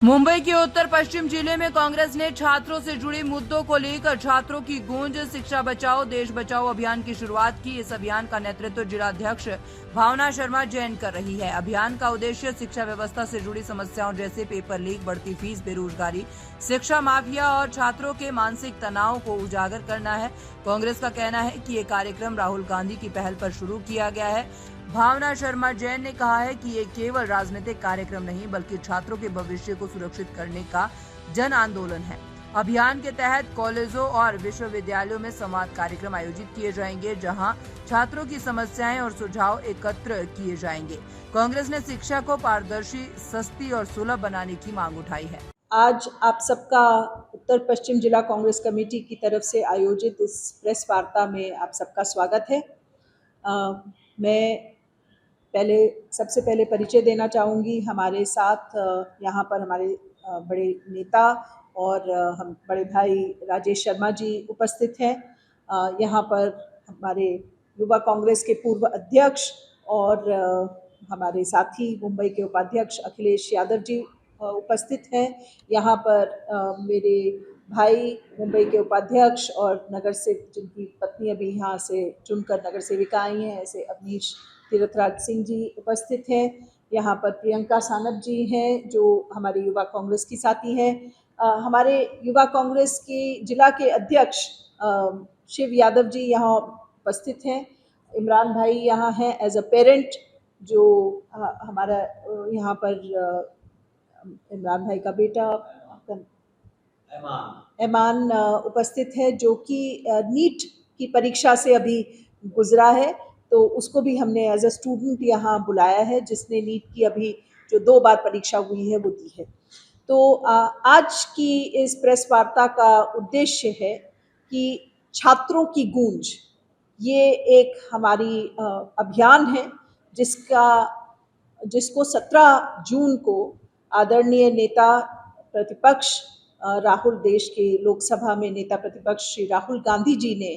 मुंबई के उत्तर पश्चिम जिले में कांग्रेस ने छात्रों से जुड़े मुद्दों को लेकर छात्रों की गूंज शिक्षा बचाओ देश बचाओ अभियान की शुरुआत की। इस अभियान का नेतृत्व जिलाध्यक्ष भावना शर्मा जैन कर रही है। अभियान का उद्देश्य शिक्षा व्यवस्था से जुड़ी समस्याओं जैसे पेपर लीक, बढ़ती फीस, बेरोजगारी, शिक्षा माफिया और छात्रों के मानसिक तनाव को उजागर करना है। कांग्रेस का कहना है कि ये कार्यक्रम राहुल गांधी की पहल पर शुरू किया गया है। भावना शर्मा जैन ने कहा है कि ये केवल राजनीतिक कार्यक्रम नहीं बल्कि छात्रों के भविष्य को सुरक्षित करने का जन आंदोलन है। अभियान के तहत कॉलेजों और विश्वविद्यालयों में संवाद कार्यक्रम आयोजित किए जाएंगे, जहां छात्रों की समस्याएं और सुझाव एकत्र किए जाएंगे। कांग्रेस ने शिक्षा को पारदर्शी, सस्ती और सुलभ बनाने की मांग उठाई है। आज आप सबका उत्तर पश्चिम जिला कांग्रेस कमेटी की तरफ से आयोजित इस प्रेस वार्ता में आप सबका स्वागत है। मैं सबसे पहले परिचय देना चाहूँगी। हमारे साथ यहाँ पर हमारे बड़े नेता और हम बड़े भाई राजेश शर्मा जी उपस्थित हैं। यहाँ पर हमारे युवा कांग्रेस के पूर्व अध्यक्ष और हमारे साथी मुंबई के उपाध्यक्ष अखिलेश यादव जी उपस्थित हैं। यहाँ पर मेरे भाई मुंबई के उपाध्यक्ष और नगर से जिनकी पत्नी अभी यहाँ से चुनकर नगर सेविका आई हैं, ऐसे अवनीश तीर्थराज सिंह जी उपस्थित हैं। यहाँ पर प्रियंका सानप जी हैं जो हमारे युवा कांग्रेस की साथी हैं। हमारे युवा कांग्रेस के जिला के अध्यक्ष शिव यादव जी यहाँ उपस्थित हैं। इमरान भाई यहाँ हैं एज अ पेरेंट, जो हमारा यहाँ पर इमरान भाई का बेटा ऐमान उपस्थित है, जो कि नीट की परीक्षा से अभी गुजरा है, तो उसको भी हमने एज अ स्टूडेंट यहाँ बुलाया है, जिसने नीट की अभी जो 2 बार परीक्षा हुई है वो दी है। तो आज की इस प्रेस वार्ता का उद्देश्य है कि छात्रों की गूंज, ये एक हमारी अभियान है जिसको 17 जून को आदरणीय नेता प्रतिपक्ष राहुल, देश के लोकसभा में नेता प्रतिपक्ष श्री राहुल गांधी जी ने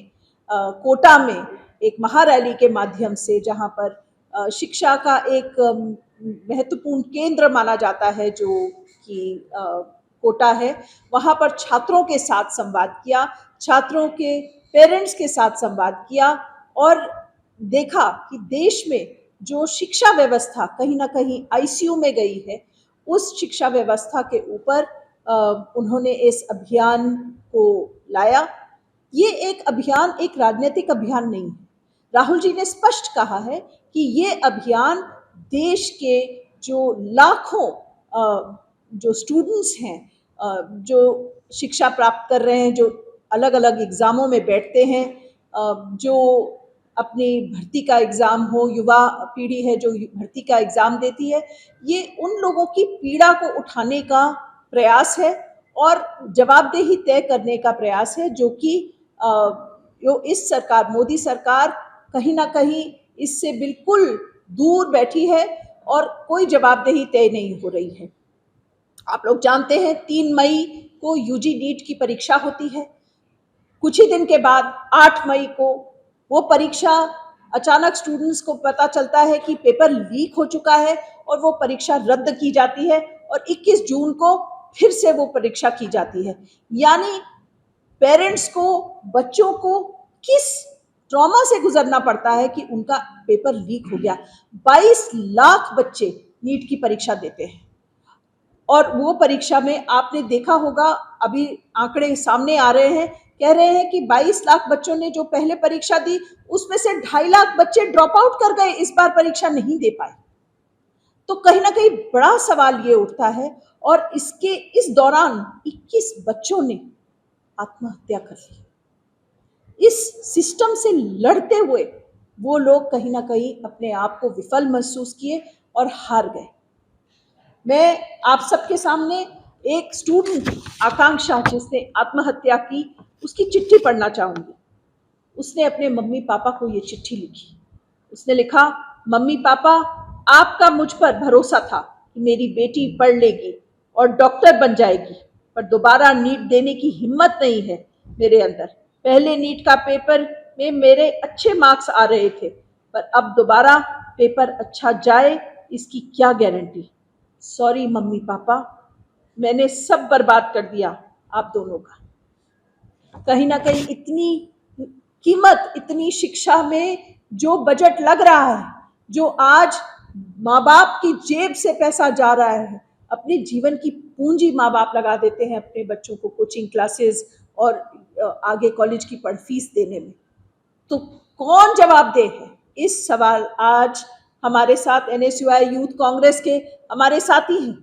कोटा में एक महारैली के माध्यम से, जहां पर शिक्षा का एक महत्वपूर्ण केंद्र माना जाता है जो कि कोटा है, वहां पर छात्रों के साथ संवाद किया, छात्रों के पेरेंट्स के साथ संवाद किया और देखा कि देश में जो शिक्षा व्यवस्था कहीं ना कहीं आईसीयू में गई है, उस शिक्षा व्यवस्था के ऊपर उन्होंने इस अभियान को लाया। ये एक अभियान एक राजनीतिक अभियान नहीं है। राहुल जी ने स्पष्ट कहा है कि ये अभियान देश के जो लाखों जो स्टूडेंट्स हैं, जो शिक्षा प्राप्त कर रहे हैं, जो अलग अलग एग्ज़ामों में बैठते हैं, जो अपनी भर्ती का एग्ज़ाम हो, युवा पीढ़ी है जो भर्ती का एग्ज़ाम देती है, ये उन लोगों की पीड़ा को उठाने का प्रयास है और जवाबदेही तय करने का प्रयास है, जो कि जो इस सरकार, मोदी सरकार कहीं ना कहीं इससे बिल्कुल दूर बैठी है और कोई जवाबदेही तय नहीं हो रही है। आप लोग जानते हैं 3 मई को यूजी नीट की परीक्षा होती है। कुछ ही दिन के बाद 8 मई को वो परीक्षा अचानक स्टूडेंट्स को पता चलता है कि पेपर लीक हो चुका है और वो परीक्षा रद्द की जाती है और 21 जून को फिर से वो परीक्षा की जाती है। यानी पेरेंट्स को, बच्चों को किस ट्रॉमा से गुजरना पड़ता है कि उनका पेपर लीक हो गया। 22 लाख बच्चे नीट की परीक्षा देते हैं और वो परीक्षा में आपने देखा होगा, अभी आंकड़े सामने आ रहे हैं, कह रहे हैं कि 22 लाख बच्चों ने जो पहले परीक्षा दी, उसमें से 2.5 लाख बच्चे ड्रॉप आउट कर गए, इस बार परीक्षा नहीं दे पाए। तो कहीं ना कहीं बड़ा सवाल ये उठता है और इस दौरान 21 बच्चों ने आत्महत्या कर ली। इस सिस्टम से लड़ते हुए वो लोग कहीं ना कहीं अपने आप को विफल महसूस किए और हार गए। मैं आप सबके सामने एक स्टूडेंट आकांक्षा, जिसने आत्महत्या की, उसकी चिट्ठी पढ़ना चाहूंगी। उसने अपने मम्मी पापा को ये चिट्ठी लिखी। उसने लिखा, मम्मी पापा, आपका मुझ पर भरोसा था कि मेरी बेटी पढ़ लेगी और डॉक्टर बन जाएगी, पर दोबारा नीट देने की हिम्मत नहीं है मेरे अंदर। पहले नीट का पेपर में मेरे अच्छे मार्क्स आ रहे थे, पर अब दोबारा पेपर अच्छा जाए इसकी क्या गारंटी। सॉरी मम्मी पापा, मैंने सब बर्बाद कर दिया आप दोनों का। कहीं ना कहीं इतनी कीमत, इतनी शिक्षा में जो बजट लग रहा है, जो आज माँ बाप की जेब से पैसा जा रहा है, अपने जीवन की पूंजी माँ बाप लगा देते हैं अपने बच्चों को कोचिंग क्लासेस और आगे कॉलेज की पढ़ फीस देने में, तो कौन जवाबदेह है? इस सवाल आज हमारे साथ NSUI यूथ कांग्रेस के हमारे साथी हैं।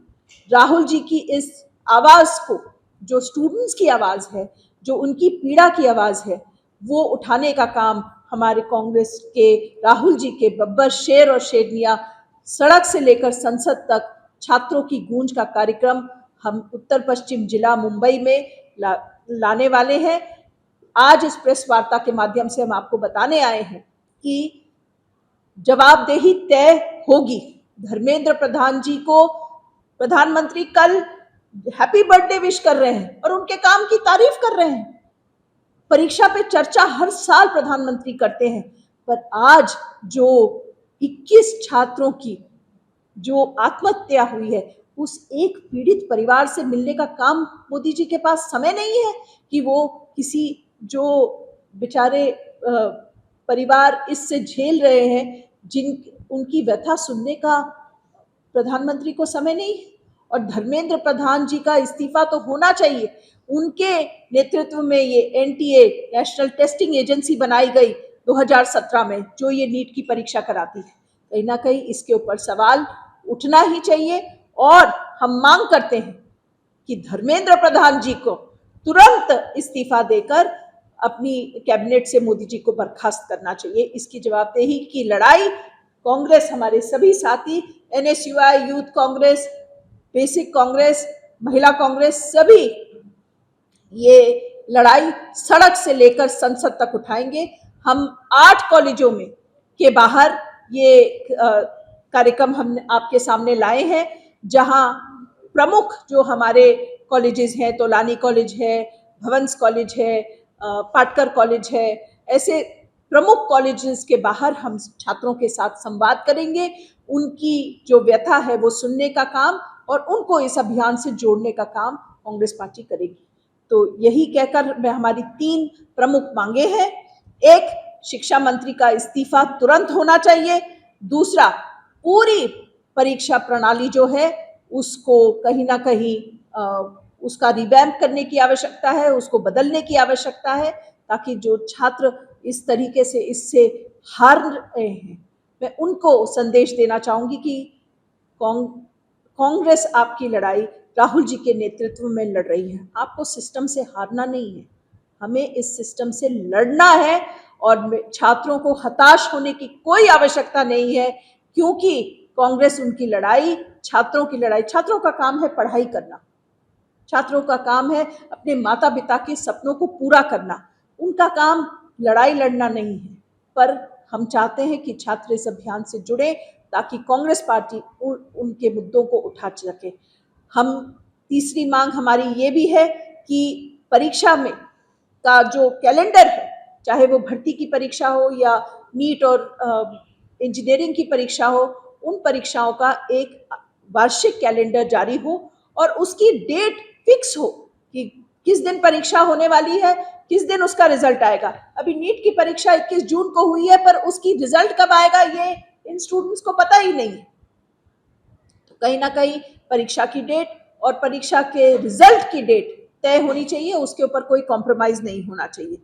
राहुल जी की इस आवाज को, जो स्टूडेंट्स की आवाज है, जो उनकी पीड़ा की आवाज है, वो उठाने का काम हमारे कांग्रेस के राहुल जी के बब्बर शेर और शेरनिया सड़क से लेकर संसद तक छात्रों की गूंज का कार्यक्रम हम उत्तर पश्चिम जिला मुंबई में लाने वाले हैं। आज इस प्रेस वार्ता के माध्यम से हम आपको बताने आए हैं कि जवाबदेही तय होगी। धर्मेंद्र प्रधान जी को प्रधानमंत्री कल हैप्पी बर्थडे विश कर रहे हैं और उनके काम की तारीफ कर रहे हैं। परीक्षा पे चर्चा हर साल प्रधानमंत्री करते हैं, पर आज जो 21 छात्रों की जो आत्महत्या हुई है, उस एक पीड़ित परिवार से मिलने का काम मोदी जी के पास समय नहीं है कि वो किसी जो बेचारे परिवार इससे झेल रहे हैं, जिन उनकी व्यथा सुनने का प्रधानमंत्री को समय नहीं है। और धर्मेंद्र प्रधान जी का इस्तीफा तो होना चाहिए। उनके नेतृत्व में ये NTA नेशनल टेस्टिंग एजेंसी बनाई गई 2017 में, जो ये नीट की परीक्षा कराती है। कहीं ना कहीं इसके ऊपर सवाल उठना ही चाहिए और हम मांग करते हैं कि धर्मेंद्र प्रधान जी को तुरंत इस्तीफा देकर अपनी कैबिनेट से मोदी जी को बर्खास्त करना चाहिए। इसकी जवाबदेही की लड़ाई कांग्रेस, हमारे सभी साथी NSUI youth Congress, basic Congress, महिला कांग्रेस, सभी ये लड़ाई सड़क से लेकर संसद तक उठाएंगे। हम 8 कॉलेजों में के बाहर ये कार्यक्रम हम आपके सामने लाए हैं, जहां प्रमुख जो हमारे कॉलेजेस हैं, तोलानी कॉलेज है, भवंस कॉलेज है, पाटकर कॉलेज है, ऐसे प्रमुख कॉलेजेस के बाहर हम छात्रों के साथ संवाद करेंगे। उनकी जो व्यथा है वो सुनने का काम और उनको इस अभियान से जोड़ने का काम कांग्रेस पार्टी करेगी। तो यही कहकर मैं हमारी 3 प्रमुख मांगे हैं। एक, शिक्षा मंत्री का इस्तीफा तुरंत होना चाहिए। दूसरा, पूरी परीक्षा प्रणाली जो है उसको कहीं ना कहीं उसका रिवैम्प करने की आवश्यकता है, उसको बदलने की आवश्यकता है, ताकि जो छात्र इस तरीके से इससे हार रहे हैं, मैं उनको संदेश देना चाहूंगी कि कांग्रेस आपकी लड़ाई राहुल जी के नेतृत्व में लड़ रही है। आपको सिस्टम से हारना नहीं है, हमें इस सिस्टम से लड़ना है और छात्रों को हताश होने की कोई आवश्यकता नहीं है, क्योंकि कांग्रेस उनकी लड़ाई, छात्रों की लड़ाई, छात्रों का काम है पढ़ाई करना, छात्रों का काम है अपने माता पिता के सपनों को पूरा करना, उनका काम लड़ाई लड़ना नहीं है। पर हम चाहते हैं कि छात्र इस अभियान से जुड़े ताकि कांग्रेस पार्टी उनके मुद्दों को उठा सके। हम तीसरी मांग हमारी ये भी है कि परीक्षा में का जो कैलेंडर है, चाहे वो भर्ती की परीक्षा हो या नीट और इंजीनियरिंग की परीक्षा हो, उन परीक्षाओं का एक वार्षिक कैलेंडर जारी हो और उसकी डेट फिक्स हो कि किस दिन परीक्षा होने वाली है, किस दिन उसका रिजल्ट आएगा। अभी नीट की परीक्षा 21 जून को हुई है, पर उसकी रिजल्ट कब आएगा ये इन स्टूडेंट्स को पता ही नहीं है। तो कहीं ना कहीं परीक्षा की डेट और परीक्षा के रिजल्ट की डेट तय होनी चाहिए, उसके ऊपर कोई कॉम्प्रोमाइज नहीं होना चाहिए।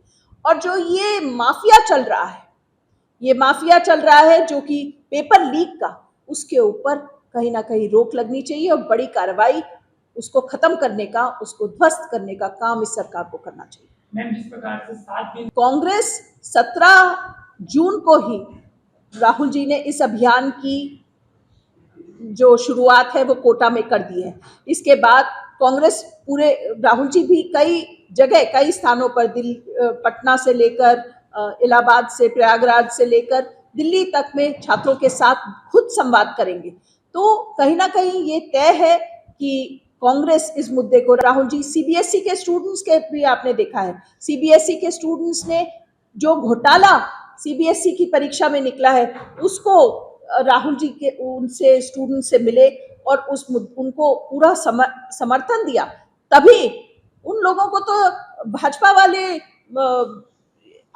और जो ये माफिया चल रहा है, ये माफिया चल रहा है जो कि पेपर लीक का, उसके ऊपर कहीं ना कहीं रोक लगनी चाहिए और बड़ी कार्रवाई उसको खत्म करने का, उसको ध्वस्त करने का काम इस सरकार को करना चाहिए। मैम, जिस प्रकार से 7 दिन कांग्रेस 17 जून को ही राहुल जी ने इस अभियान की जो शुरुआत है वो कोटा में कर दी है। इसके बाद कांग्रेस पूरे, राहुल जी भी कई जगह, कई स्थानों पर, पटना से लेकर इलाहाबाद से, प्रयागराज से लेकर दिल्ली तक में छात्रों के साथ खुद संवाद करेंगे। तो कहीं ना कहीं ये तय है कि कांग्रेस इस मुद्दे को, राहुल जी CBSE के स्टूडेंट्स के भी आपने देखा है, CBSE के स्टूडेंट्स ने जो घोटाला CBSE की परीक्षा में निकला है, उसको राहुल जी के उनसे स्टूडेंट से मिले और उनको पूरा समर्थन दिया, तभी उन लोगों को तो भाजपा वाले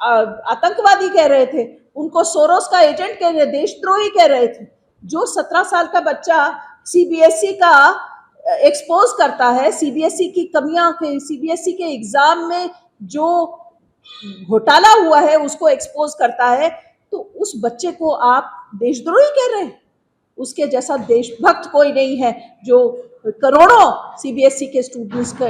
आतंकवादी कह रहे थे, उनको सोरोस का एजेंट कह रहे, देशद्रोही कह रहे थे। जो 17 साल का बच्चा सीबीएसई का एक्सपोज करता है, सीबीएसई की कमियां, सीबीएसई के एग्जाम में जो घोटाला हुआ है उसको एक्सपोज करता है, तो उस बच्चे को आप देशद्रोही कह रहे हैं। उसके जैसा देशभक्त कोई नहीं है जो करोड़ों सीबीएसई के स्टूडेंट्स का